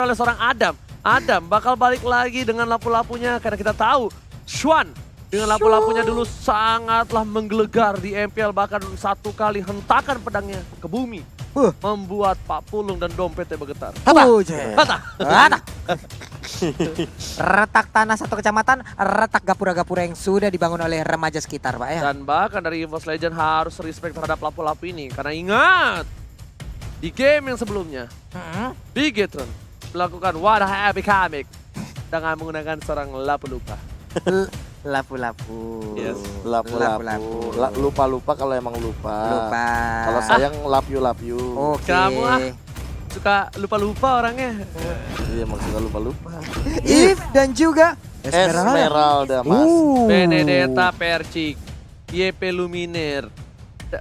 oleh seorang Adam. Adam bakal balik lagi dengan lapu-lapunya karena kita tahu Xuan dengan lapu-lapunya dulu sangatlah menggelegar di MPL, bahkan satu kali hentakan pedangnya ke bumi. Membuat Pak Pulung dan dompetnya bergetar. Retak tanah satu kecamatan, retak gapura-gapura yang sudah dibangun oleh remaja sekitar, Pak ya. Dan bahkan dari EVOS Legend harus respect terhadap lapu-lapu ini. Karena ingat, di game yang sebelumnya, Bigetron melakukan wadah epic comic dengan menggunakan seorang lapu-lupa. Lapu-lapu. Yes. Lapu-lapu. Lupa-lupa kalau emang lupa. Lupa. Kalau sayang love you. Oke. Kamu suka lupa-lupa orangnya. Iya, maksudnya lupa-lupa. If dan juga Esmeralda, Mas. Benedetta Percik, YP Luminer.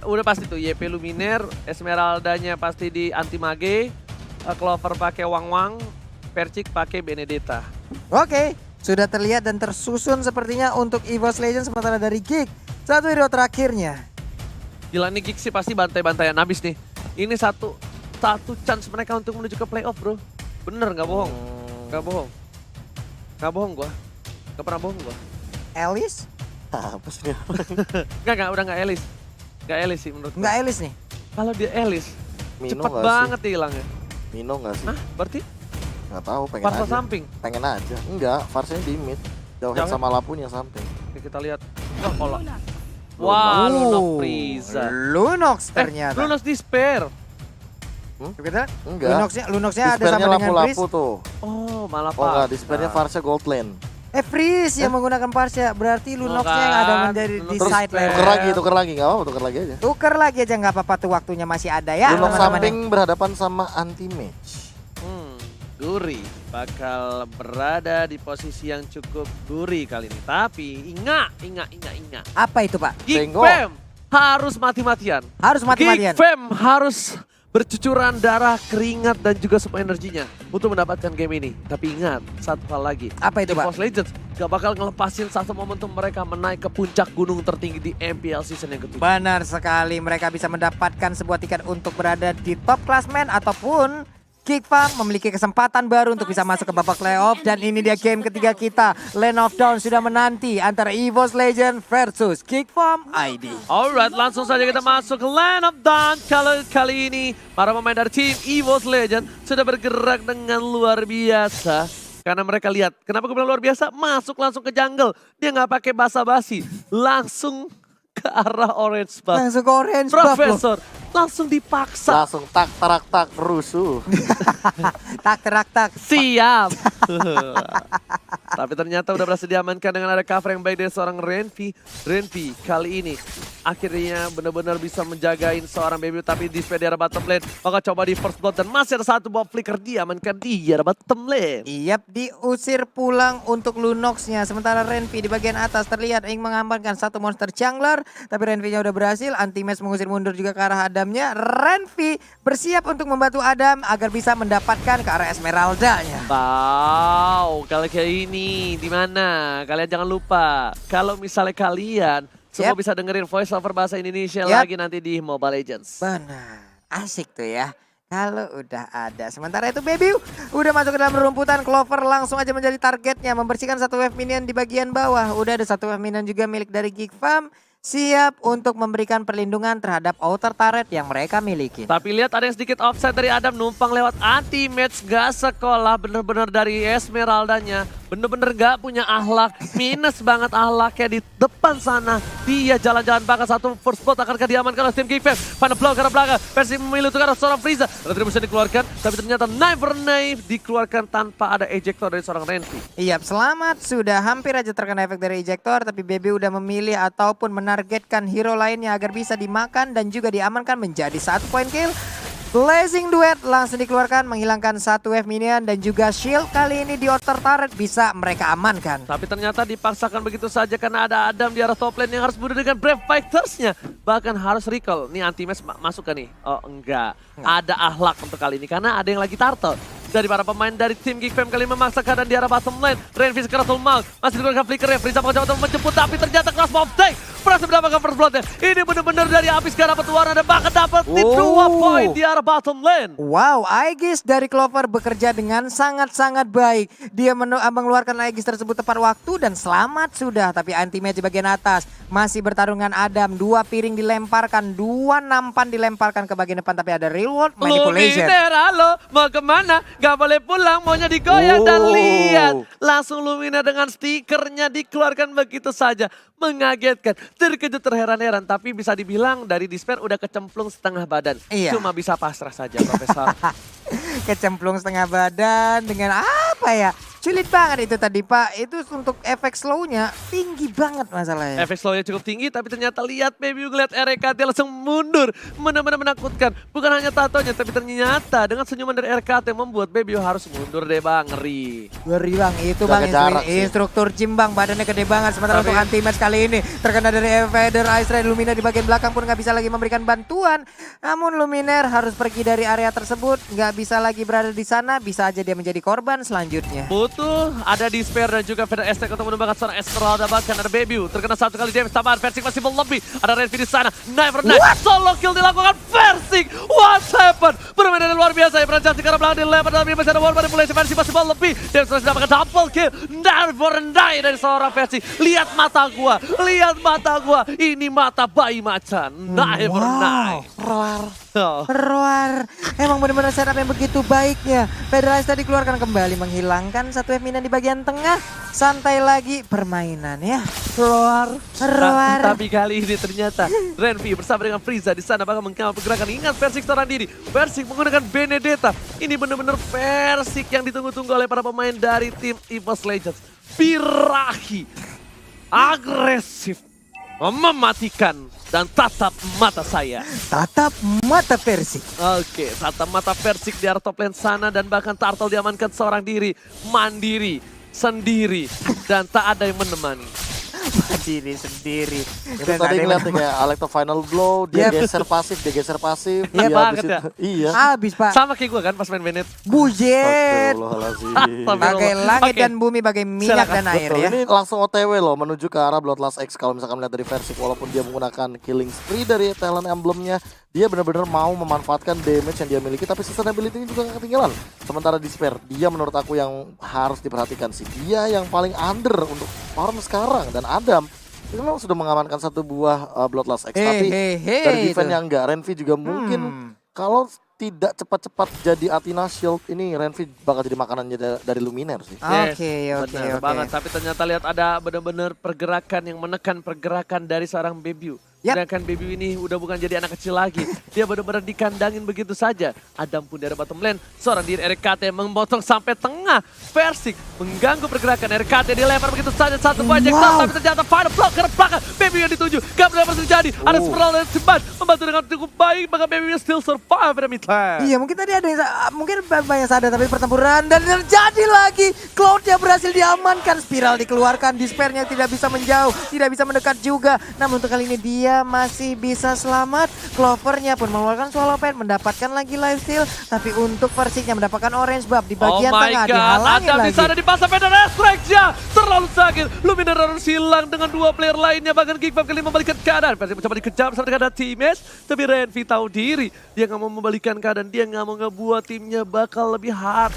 Udah pasti tuh YP Luminer, Esmeraldanya pasti di Anti-Mage, Clover pakai Wang-Wang, Percik pakai Benedetta. Oke, sudah terlihat dan tersusun sepertinya untuk EVOS Legends, sementara dari Geek. Satu hero terakhirnya. Gila nih Geek sih pasti bantai-bantaian habis nih. Ini satu chance mereka untuk menuju ke playoff, bro. Bener, nggak bohong. Nggak bohong. Nggak bohong gua. Nggak pernah bohong gua. Alice? Apa sih? Nggak, udah nggak Elis. Nggak Elis sih menurut gua. Nggak Alice nih? Kalau dia Elis, Mino cepet nggak banget sih? hilangnya. Mino nggak sih? Hah? Berarti Nggak tahu, pengen Farsa aja. samping? Pengen aja. Enggak, Farsanya di mid. Jauhin Jauhin? sama Lapunya samping. Oke, kita lihat. Wah, kolak. Wah, Lunox Frieza. Lunox ternyata. Lunox Despair. Kita Enggak. Lunoxnya ada Dispernya sama dengan lapu-lapu Freeze. tuh. Oh, malah Oh enggak, Pak. dispernya Farsnya gold lane. Freeze yang menggunakan Parsha. Berarti Lunoxnya yang ada menjadi di Terus side lane. tuker lagi, nggak apa-apa, tuker lagi aja. Tuker lagi aja nggak apa-apa tuh, waktunya masih ada ya. Lunox teman-teman. samping berhadapan sama anti-match. Guri bakal berada di posisi yang cukup gurih kali ini. Tapi ingat. Apa itu, Pak? Geek Tengok. Fam harus mati-matian. Harus mati-matian. Geek Fam harus bercucuran darah, keringat, dan juga semua energinya untuk mendapatkan game ini. Tapi ingat, satu hal lagi. Apa itu, Pak? EVOS Legends gak bakal ngelepasin satu momentum mereka menaik ke puncak gunung tertinggi di MPL season yang ketujuh. Benar sekali, mereka bisa mendapatkan sebuah tiket untuk berada di top klasmen ataupun Geek Farm memiliki kesempatan baru untuk bisa masuk ke babak playoff. Dan ini dia game ketiga kita. Lane of Dawn sudah menanti antara EVOS Legend versus Geek Farm ID. Alright, langsung saja kita masuk ke Land of Dawn. Kalau kali ini para pemain dari tim EVOS Legend sudah bergerak dengan luar biasa. Karena mereka lihat, kenapa gue bilang luar biasa? Masuk langsung ke jungle. Dia nggak pakai basa-basi. Langsung ke arah orange buff. Langsung ke orange buff loh. Profesor langsung dipaksa. Langsung tak rusuh. Tak terak tak. Siap. Tapi ternyata udah berhasil diamankan dengan ada cover yang baik dari seorang Renvi. Renvi kali ini akhirnya benar-benar bisa menjagain seorang baby, tapi di arah bottom lane. Maka coba di first blood dan masih ada satu buah flicker, diamankan di arah bottom lane. Iyap, diusir pulang untuk Lunoxnya. Sementara Renvi di bagian atas terlihat ingin mengamankan satu monster jungler. Tapi Renvi-nya udah berhasil. Anti-match mengusir mundur juga ke arah Adamnya. Renvi bersiap untuk membantu Adam agar bisa mendapatkan ke arah Esmeraldanya. Wow, kali ini di mana? Kalian jangan lupa, kalau misalnya kalian semua bisa dengerin voice over bahasa Indonesia lagi nanti di Mobile Legends. Benar, asik tuh ya. Kalau udah ada. Sementara itu Baby udah masuk ke dalam rumputan. Clover langsung aja menjadi targetnya. Membersihkan satu wave minion di bagian bawah. Udah ada satu wave minion juga milik dari Geek Farm. Siap untuk memberikan perlindungan terhadap outer turret yang mereka miliki. Tapi lihat ada yang sedikit offside dari Adam, numpang lewat anti-match, gak sekolah bener-bener dari Esmeraldanya. Bener-bener gak punya akhlak, minus banget akhlaknya di depan sana. Dia jalan-jalan bahkan satu first blood akankah diamankan oleh tim Geek Fam. Final blow ke arah belakang, versi memilih untuk arah seorang Frieza. Retribution dikeluarkan, tapi ternyata Never Naive dikeluarkan tanpa ada ejector dari seorang Renvi. Iya, selamat. Sudah hampir aja terkena efek dari ejector, tapi Baby udah memilih ataupun menargetkan hero lainnya agar bisa dimakan dan juga diamankan menjadi 1 point kill. Blazing Duet langsung dikeluarkan menghilangkan satu wave minion dan juga shield kali ini di outer turret bisa mereka amankan. Tapi ternyata dipaksakan begitu saja karena ada Adam di arah top lane yang harus bunuh dengan Brave Fighters-nya. Bahkan harus recall. Nih anti-match masuk kan nih? Oh enggak. Ada akhlak untuk kali ini karena ada yang lagi turtle. Dari para pemain dari tim Geek Fam kali memaksa keadaan di arah bottom lane. Renvi sekarang full mount. Masih dikeluarkan flickernya. Frieza mencoba untuk menjemput tapi ternyata crossbow take. berhasil mendapatkan first blood-nya. Ini benar-benar dari Abyss gak dapat warna dan bahkan dapat di 2 poin di arah bottom lane. Wow, Aegis dari Clover bekerja dengan sangat-sangat baik. Dia mengeluarkan Aegis tersebut tepat waktu dan selamat sudah. Tapi anti-match di bagian atas masih bertarungan Adam. 2 piring dilemparkan, 2 nampan dilemparkan ke bagian depan. Tapi ada reward manipulation. Luminer, halo, mau kemana? Gak boleh pulang, maunya digoyang dan lihat. Langsung Luminer dengan stikernya dikeluarkan begitu saja. Mengagetkan, terkejut, terheran-heran. Tapi bisa dibilang dari Despair udah kecemplung setengah badan. Iya. Cuma bisa pasrah saja, Profesor. Kecemplung setengah badan dengan apa ya? Sulit banget itu tadi Pak. Itu untuk efek slow-nya tinggi banget masalahnya. Efek slow-nya cukup tinggi tapi ternyata lihat Baby ngeliat RKT langsung mundur. Benar-benar menakutkan. Bukan hanya tatonya tapi ternyata dengan senyuman dari RKT membuat Baby harus mundur deh bang. Ngeri. Ngeri bang, itu Jaga bang jarak sih. instruktur gym bang, badannya gede banget. Sementara Tapi- untuk anti-match kali ini terkena dari Evader, Ice Ray, Luminer di bagian belakang pun nggak bisa lagi memberikan bantuan. Namun Luminer harus pergi dari area tersebut, nggak bisa lagi berada di sana, bisa aja dia menjadi korban selanjutnya. Butuh ada Despair dan juga Vader Aztec untuk menumbangkan seorang Esmeralda. Bahkan ada Baby terkena satu kali damage tambahan. Versik masih melebih. Ada Renvi di sana. Never Night. Solo kill dilakukan Versik. What happened? Permainan yang luar biasa. Yang berjanji karena belakang dilempar. Tapi masih ada war manipulation. Versik masih melebih. Damage masih dapatkan double kill. Never Night dari seorang Versik. Lihat mata gua. Lihat mata gua. Ini mata bayi macan. Never Night. Oh. Roar, emang benar-benar setup yang begitu baiknya. Federasi tadi keluarkan kembali menghilangkan satu Femina di bagian tengah. Santai lagi permainan ya. Roar, roar. Tapi kali ini ternyata Renvi bersama dengan Frieza di sana bakal mengawal pergerakan. Ingat Versik seorang diri. Versik menggunakan Benedetta. Ini benar-benar Versik yang ditunggu-tunggu oleh para pemain dari tim EVOS Legends. Birahi, agresif, mematikan dan tatap mata saya. Tatap mata Persik. Oke, tatap mata Versik di arah top lane sana dan bahkan Turtle diamankan seorang diri, mandiri, sendiri dan tak ada yang menemani. Diri sendiri. Itu tadi ngeliat nih kayak Alecto final blow, dia geser pasif, dia geser pasif. Iya dia banget habis ya. itu- Iya. Habis Pak. Sama kayak gue kan pas main Bennett. Bujet. Astagfirullahaladzim. Bagai langit Oke. dan bumi, bagai minyak Silakan. dan air Betul, ya. ini langsung OTW loh menuju ke arah Bloodlust X kalau misalkan melihat dari Versik walaupun dia menggunakan killing spree dari talent emblemnya, dia benar-benar mau memanfaatkan damage yang dia miliki tapi sustainability-nya juga gak ketinggalan. Sementara Despair, dia menurut aku yang harus diperhatikan sih. Dia yang paling under untuk farm sekarang dan Adam itu memang sudah mengamankan satu buah Bloodlust X tapi dari defense-nya enggak. Renvi juga mungkin kalau tidak cepat-cepat jadi Athena Shield ini Renvi bakal jadi makanannya dari Luminer sih. Oke, oke, Benar oke. banget. Tapi ternyata lihat ada benar-benar pergerakan yang menekan pergerakan dari seorang Bebu. Yap. Sedangkan Bebu ini udah bukan jadi anak kecil lagi. Dia benar-benar dikandangin begitu saja. Adam pun dari bottom lane. Seorang diri RKT memotong sampai tengah. Versik mengganggu pergerakan RKT. Dilempar begitu saja satu buah Jackson. Wow. Tapi ternyata final block ke belakang. Bebu yang dituju. Gak benar-benar terjadi. Ada Spiral dan Simban membantu dengan cukup baik. Maka Bebu still survive pada mid lane. Iya mungkin tadi ada yang mungkin banyak sadar tapi pertempuran dan terjadi lagi. Cloud-nya berhasil diamankan, spiral dikeluarkan, Despair-nya tidak bisa menjauh, tidak bisa mendekat juga. Namun untuk kali ini dia masih bisa selamat. Clover-nya pun mengeluarkan swallow pen, mendapatkan lagi life steal. Tapi untuk Versiknya mendapatkan orange buff di bagian oh my tengah, god, dihalangi Adam lagi. di sana dipasang Vader Aztec-nya. Terlalu sakit. Luminer harus hilang dengan 2 player lainnya. Bahkan Geekbomb kali membalikan keadaan. Versi mencoba dikejar bersama dengan teammates. Tapi Renvi tahu diri. Dia nggak mau membalikan keadaan. Dia nggak mau ngebuat timnya bakal lebih hard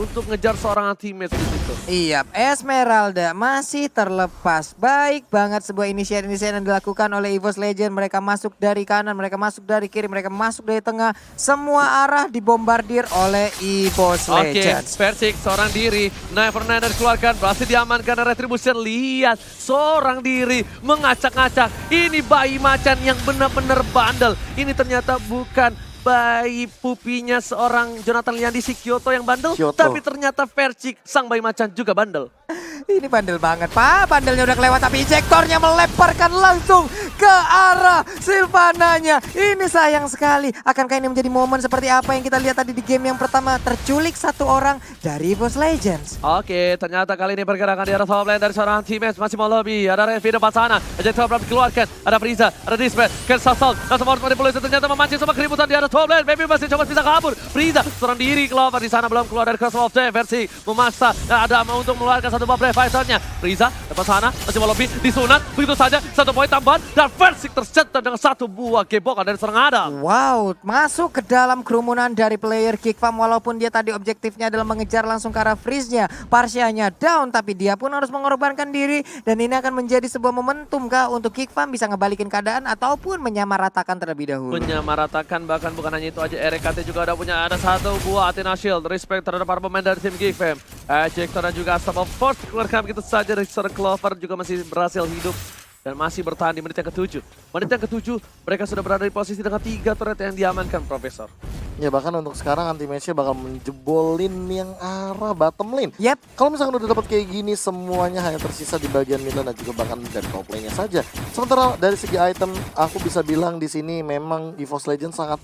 untuk ngejar seorang teammate di situ. Iya, Esmeralda masih terlepas. Baik banget sebuah inisiatif yang dilakukan oleh EVOS Legend. Mereka masuk dari kanan, mereka masuk dari kiri, mereka masuk dari tengah. Semua arah dibombardir oleh EVOS Oke, Legends. Versik seorang diri. Never Night dikeluarkan, berhasil diamankan Retribution. Lihat, seorang diri mengacak-ngacak. Ini bayi macan yang benar-benar bandel. Ini ternyata bukan bayi pupinya seorang Jonathan Liandi si Kyoto yang bandel. Kyoto. Tapi ternyata Versik, sang bayi macan juga bandel. Ini bandel banget Pak, bandelnya udah kelewat tapi injektornya melemparkan langsung ke arah Sylvananya. Ini sayang sekali, akankah ini menjadi momen seperti apa yang kita lihat tadi di game yang pertama, terculik satu orang dari EVOS Legends. Oke, ternyata kali ini pergerakan di arah top lane dari seorang teammates masih mau lobby. Ada Renvi depan sana, Ejector berapa dikeluarkan. Ada Frieza, ada Despair, Cancel Assault. Dan semua manipulasi ternyata memancing semua keributan di arah top lane. Baby masih coba bisa kabur. Frieza seorang diri keluar di sana belum keluar dari Cross of Death. Versi memaksa dan ada untuk mengeluarkan satu buff oleh fighternya. Riza depan sana masih lebih disunat begitu saja 1 poin tambahan dan Versik tercetak dengan 1 buah gebokan dari seorang Adam. Wow, masuk ke dalam kerumunan dari player Geekfam walaupun dia tadi objektifnya adalah mengejar langsung ke arah freeze-nya. Parsianya down tapi dia pun harus mengorbankan diri dan ini akan menjadi sebuah momentum kah untuk Geekfam bisa ngebalikin keadaan ataupun menyamaratakan terlebih dahulu. Menyamaratakan, bahkan bukan hanya itu aja, RKT juga udah punya ada 1 buah Athena Shield. Respect terhadap para pemain dari tim Geekfam. Ejector dan juga Asap of Force dikeluarkan begitu saja dari seorang Clover juga masih berhasil hidup. Dan masih bertahan di menit yang ke-7. Menit yang ke-7 mereka sudah berada di posisi dengan 3 turret yang diamankan, Profesor. Ya bahkan untuk sekarang anti-match-nya bakal menjebolin yang arah bottom lane. Yep. Kalau misalkan udah dapat kayak gini semuanya hanya tersisa di bagian mid lane dan juga bahkan dari top lane-nya saja. Sementara dari segi item aku bisa bilang di sini memang EVOS Legends sangat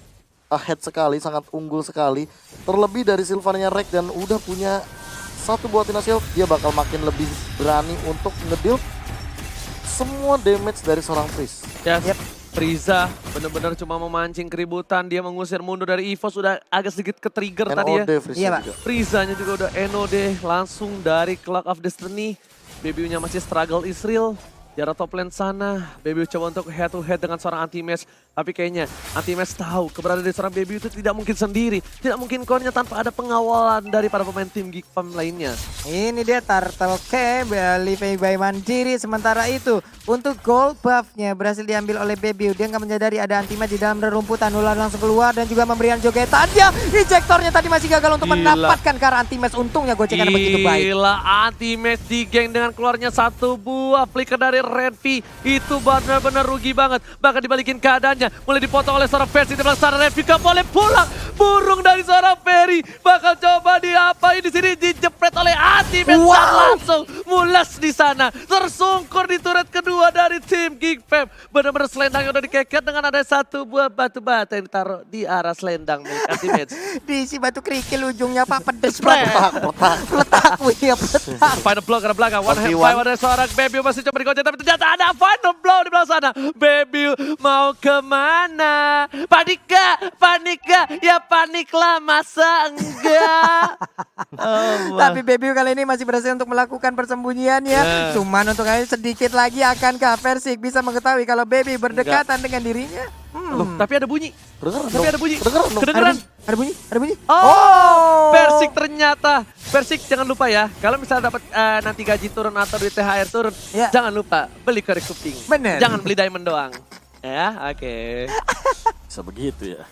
ahead sekali, sangat unggul sekali. Terlebih dari Sylvania Rek dan udah punya 1 buah Athena Shield, dia bakal makin lebih berani untuk ngedeal semua damage dari seorang Freeze. Yes. Yep. Friza benar-benar cuma memancing keributan, dia mengusir mundur dari EVOS, sudah agak sedikit ke-trigger tadi ya. Iya, Pak. Frizanya juga udah NOD langsung dari Clock of Destiny. BBU-nya masih struggle Israel. Di arah top lane sana, BBU coba untuk head to head dengan seorang Anti-Match. Tapi kayaknya Anti-Match tahu keberadaan dari seorang BBU itu tidak mungkin sendiri. Tidak mungkin core-nya tanpa ada pengawalan dari para pemain tim Geekfam lainnya. Ini dia Turtle Cave, Live by Mandiri. Sementara itu untuk gold buff-nya berhasil diambil oleh BBU. Dia nggak menyadari ada Anti-Match di dalam rerumputan. Ular langsung keluar dan juga memberikan jogetan. Dia ejectornya tadi masih gagal untuk mendapatkan ke arah Anti-Match. Untungnya gocekan begitu baik. Gila, Anti-Match di geng dengan keluarnya 1 buah flicker dari Redvi. Itu benar-benar rugi banget. Bahkan dibalikin keadaannya. Mulai dipotong oleh seorang Ferry. Di belakang sana Redvi gak boleh pulang. Burung dari seorang Ferry. Bakal coba diapain di sini. Dijepret oleh Anti-Match. Dan langsung mulas di sana. Tersungkur di turret kedua dari tim Geekfam. Benar-benar selendangnya udah dikeket dengan ada 1 buah batu bata yang ditaruh di arah selendang milik Anti-Match. Diisi batu kerikil ujungnya Pak, pedes banget. Letak, ya letak. Final blow ke belakang, one hand five ada seorang BBU masih coba digocek tapi ternyata ada final blow di belakang sana. BBU mau kemana? Panik gak? Ya paniklah, masa enggak? Tapi BBU kali ini masih berhasil untuk melakukan persembunyiannya. Cuman untuk kali sedikit lagi akankah Versik bisa mengetahui kalau BBU berdekatan dengan dirinya? Loh, tapi ada bunyi. Kedengeran. Ada bunyi. Oh, Persik ternyata. Persik jangan lupa ya, kalau misalnya dapat nanti gaji turun atau duit THR turun, jangan lupa beli korek kuping. Bener. Jangan beli diamond doang. Ya, oke. Bisa begitu ya.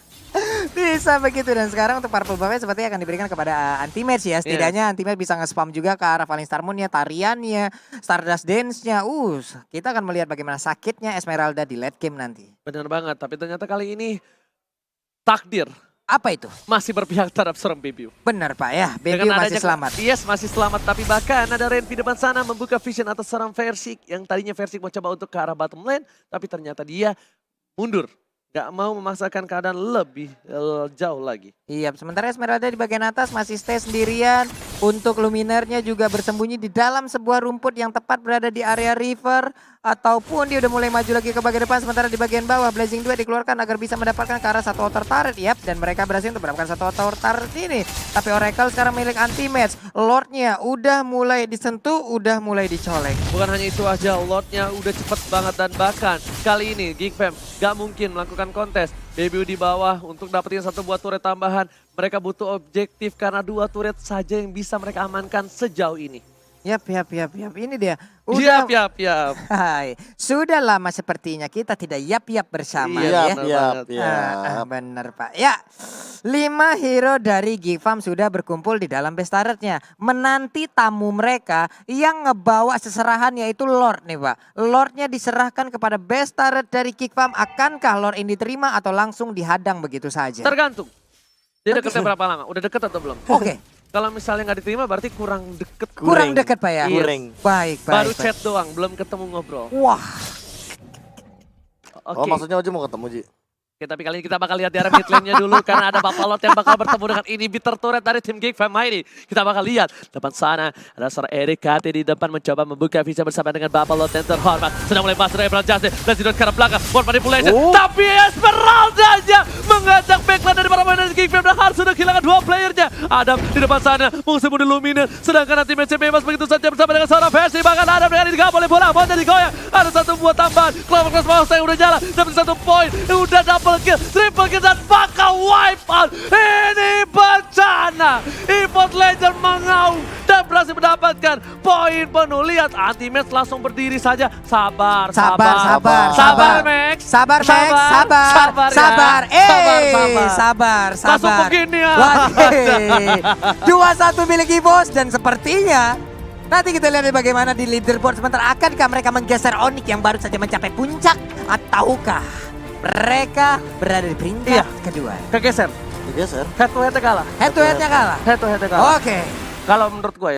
Bisa begitu dan sekarang untuk Purple Buff sepertinya akan diberikan kepada Anti-Match ya. Setidaknya Anti-Match bisa nge-spam juga ke arah Falling Star Moon-nya, tariannya, Stardust Dance-nya. Kita akan melihat bagaimana sakitnya Esmeralda di late game nanti. Benar banget, tapi ternyata kali ini takdir Apa itu? masih berpihak terhadap seorang BBU. Benar Pak ya, BBU Dengan masih adanya- selamat. Yes, masih selamat. Tapi bahkan ada Renvi depan sana membuka vision atas seorang Versik. Yang tadinya Versik mau coba untuk ke arah bottom lane. Tapi ternyata dia mundur. Gak mau memaksakan keadaan lebih jauh lagi. Iya, sementara Esmeralda di bagian atas masih stay sendirian. Untuk Luminernya juga bersembunyi di dalam sebuah rumput yang tepat berada di area river. Ataupun dia udah mulai maju lagi ke bagian depan. Sementara di bagian bawah Blazing 2 dikeluarkan agar bisa mendapatkan ke arah 1 outer turret. Yap, dan mereka berhasil untuk mendapatkan 1 outer turret ini. Tapi Oracle sekarang milik Anti-Match. Lordnya udah mulai disentuh, udah mulai dicolek. Bukan hanya itu aja, Lordnya udah cepet banget. Dan bahkan kali ini Geekfam gak mungkin melakukan kontes. BBU di bawah untuk dapetin 1 buah turret tambahan. Mereka butuh objektif karena 2 turret saja yang bisa mereka amankan sejauh ini. Yap. Ini dia. Yap. Hai, sudah lama sepertinya kita tidak yap bersama Iya, ya. Bener Pak. Ya, 5 hero dari Geekfam sudah berkumpul di dalam base turretnya. Menanti tamu mereka yang ngebawa seserahan yaitu Lord nih Pak. Lordnya diserahkan kepada base turret dari Geekfam. Akankah Lord ini diterima atau langsung dihadang begitu saja? Tergantung. Dia deketnya berapa lama? Udah deket atau belum? Oke. Kalau misalnya nggak diterima berarti kurang deket. Kurang dekat Pak ya? Kurang. Baik. Baru chat doang, belum ketemu ngobrol. Wah. Oke. Oh maksudnya Oji mau ketemu Ji? Oke, tapi kali ini kita bakal lihat di area mid lane-nya dulu karena ada Papalot yang bakal bertemu dengan inhibitor turret dari tim Geek Fam ini. Kita bakal lihat depan sana ada seorang Eric KT di depan mencoba membuka visa bersama dengan Papalot yang terhormat. Sedang mulai masuk dari Emerald Justice dan Zidane ke arah belakang. Ward manipulation. Tapi Esmeralda-nya mengajak backline dari para pemain Geek Fam dan harus sudah kehilangan 2 playernya. Adam di depan sana musuh muda Luminous. Sedangkan nanti match bebas begitu saja bersama dengan seorang versi. Bahkan Adam dengan ini gak boleh bola. Mau jadi goyang. Ada 1 buat tambahan. Clover Cross Mouse yang udah jalan. Dapat 1 poin. Udah double kill. Triple kill dan bakal wipe out. Ini bencana. Import Legend mengaum dan berhasil mendapatkan poin penuh. Lihat Anti-Match langsung berdiri saja. Sabar, Sabar, Max. Sabar, Max. Sabar. Langsung begini ya. 2-1 milik EVOS dan sepertinya nanti kita lihat bagaimana di leaderboard sebentar. Akankah mereka menggeser Onyx yang baru saja mencapai puncak ataukah mereka berada di peringkat kedua? Kegeser. Digeser. Head to head kalah. Head to headnya kalah. Head to head kalah. Oke. Kalau menurut gue ya.